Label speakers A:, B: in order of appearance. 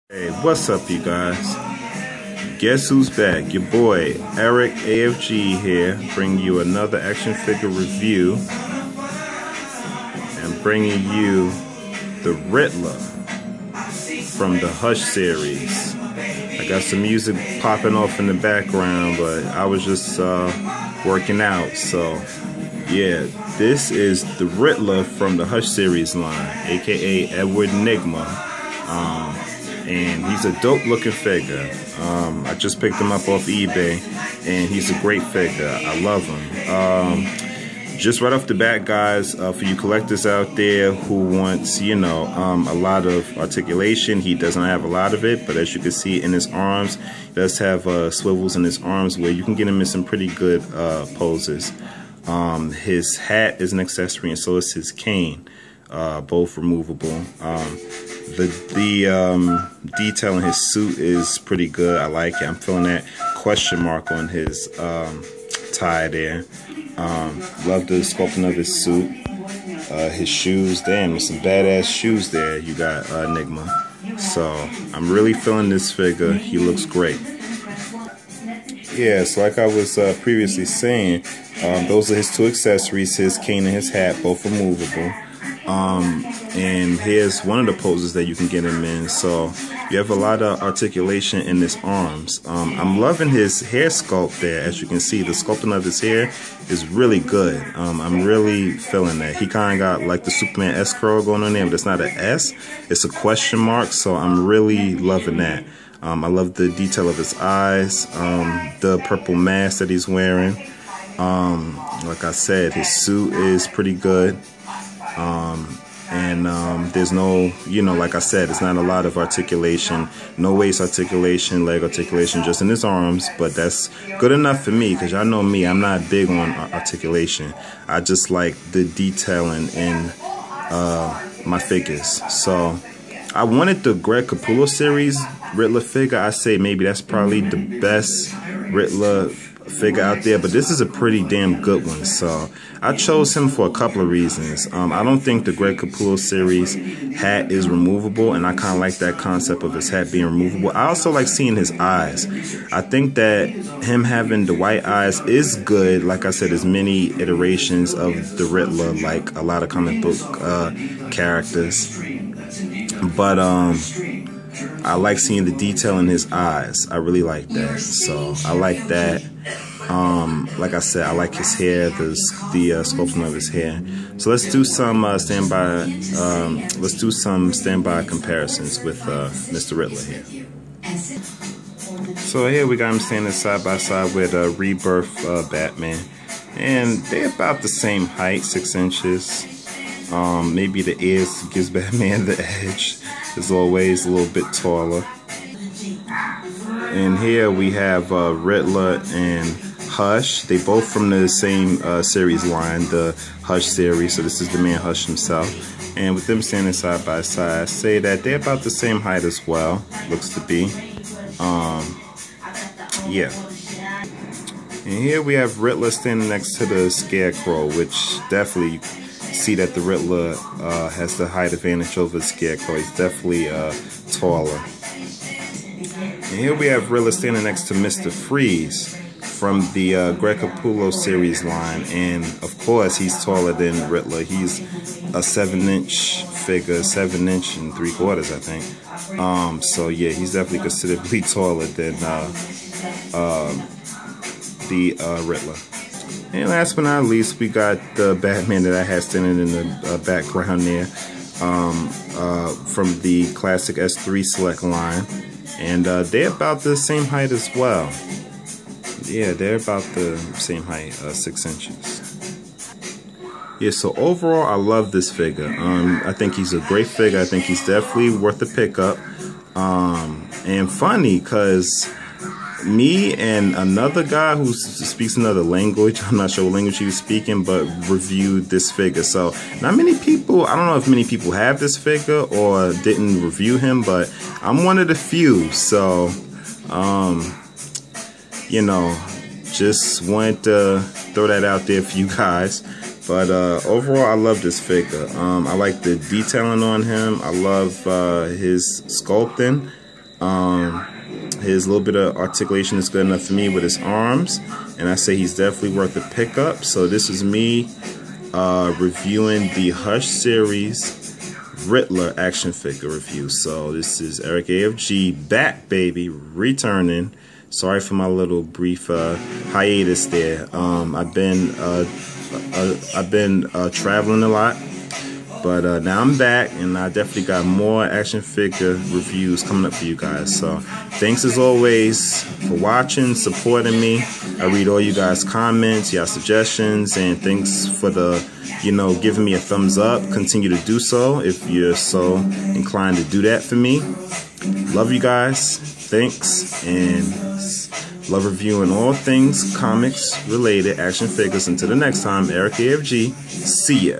A: Hey, what's up, you guys? Guess who's back? Your boy Eric AFG here, bringing you another action figure review and bringing you the Riddler from the Hush series. I got some music popping off in the background, but I was just working out, so yeah, this is the Riddler from the Hush series line, aka Edward Nygma. And he's a dope looking figure. I just picked him up off eBay, and he's a great figure. I love him. Just right off the bat, guys, for you collectors out there who wants, a lot of articulation, he doesn't have a lot of it, but as you can see in his arms, he does have swivels in his arms where you can get him in some pretty good poses. His hat is an accessory, and so is his cane, both removable. The detail in his suit is pretty good. I like it. I'm feeling that question mark on his tie there. Love the sculpting of his suit. His shoes, damn, there's some badass shoes there you got, Nygma. So I'm really feeling this figure. He looks great. Yeah, so like I was previously saying, those are his two accessories, his cane and his hat, both removable. And here's one of the poses that you can get him in. So you have a lot of articulation in his arms. I'm loving his hair sculpt there. As you can see, the sculpting of his hair is really good. I'm really feeling that. He kind of got like the Superman S curl going on there, but it's not an S, it's a question mark. So I'm really loving that. I love the detail of his eyes, the purple mask that he's wearing. Like I said, his suit is pretty good. There's no, like I said, it's not a lot of articulation, no waist articulation, leg articulation, just in his arms, but that's good enough for me, because y'all know me, I'm not big on articulation. I just like the detailing in my figures. So I wanted the Greg Capullo series Riddler figure. I say maybe that's probably the best Riddler figure out there, but this is a pretty damn good one. So I chose him for a couple of reasons. I don't think the Greg Capullo series hat is removable, and I kind of like that concept of his hat being removable. I also like seeing his eyes. I think that him having the white eyes is good. Like I said, there's many iterations of the Riddler, like a lot of comic book characters, but I like seeing the detail in his eyes. I really like that. So I like that. Like I said, I like his hair, the sculpting of his hair. So let's do some standby comparisons with Mr. Riddler here. So here we got him standing side by side with Rebirth Batman, and they're about the same height, 6 inches. Maybe the ears gives Batman the edge. As always, a little bit taller. And here we have Riddler and Hush. They both from the same series line, the Hush series. So this is the man Hush himself. And with them standing side by side, I say that they're about the same height as well. Looks to be. Yeah. And here we have Riddler standing next to the Scarecrow, which definitely see that the Riddler has the height advantage over the Scarecrow. He's definitely taller. And here we have Riddler standing next to Mr. Freeze from the Greg Capullo series line, and of course he's taller than Riddler. He's a 7-inch figure, 7 inch and 3/4, I think. So yeah, he's definitely considerably taller than the Riddler. And last but not least, we got the Batman that I had standing in the background there, from the classic S3 Select line. And they're about the same height as well. Yeah, they're about the same height, 6 inches. Yeah, so overall, I love this figure. I think he's a great figure. I think he's definitely worth a pickup. And funny, because me and another guy who speaks another language, I'm not sure what language he was speaking, but reviewed this figure. So not many people, I don't know if many people have this figure or didn't review him, but I'm one of the few. So just wanted to throw that out there for you guys. But overall, I love this figure. I like the detailing on him. I love his sculpting. His little bit of articulation is good enough for me with his arms, and I say he's definitely worth a pickup. So this is me reviewing the Hush series Riddler action figure review. So this is Eric AFG back, baby, returning. Sorry for my little brief hiatus there. I've been traveling a lot. But now I'm back, and I definitely got more action figure reviews coming up for you guys. So thanks as always for watching, supporting me. I read all you guys' comments, your suggestions, and thanks for the, giving me a thumbs up. Continue to do so if you're so inclined to do that for me. Love you guys. Thanks, and love reviewing all things comics related, action figures. Until the next time, Eric AFG. See ya.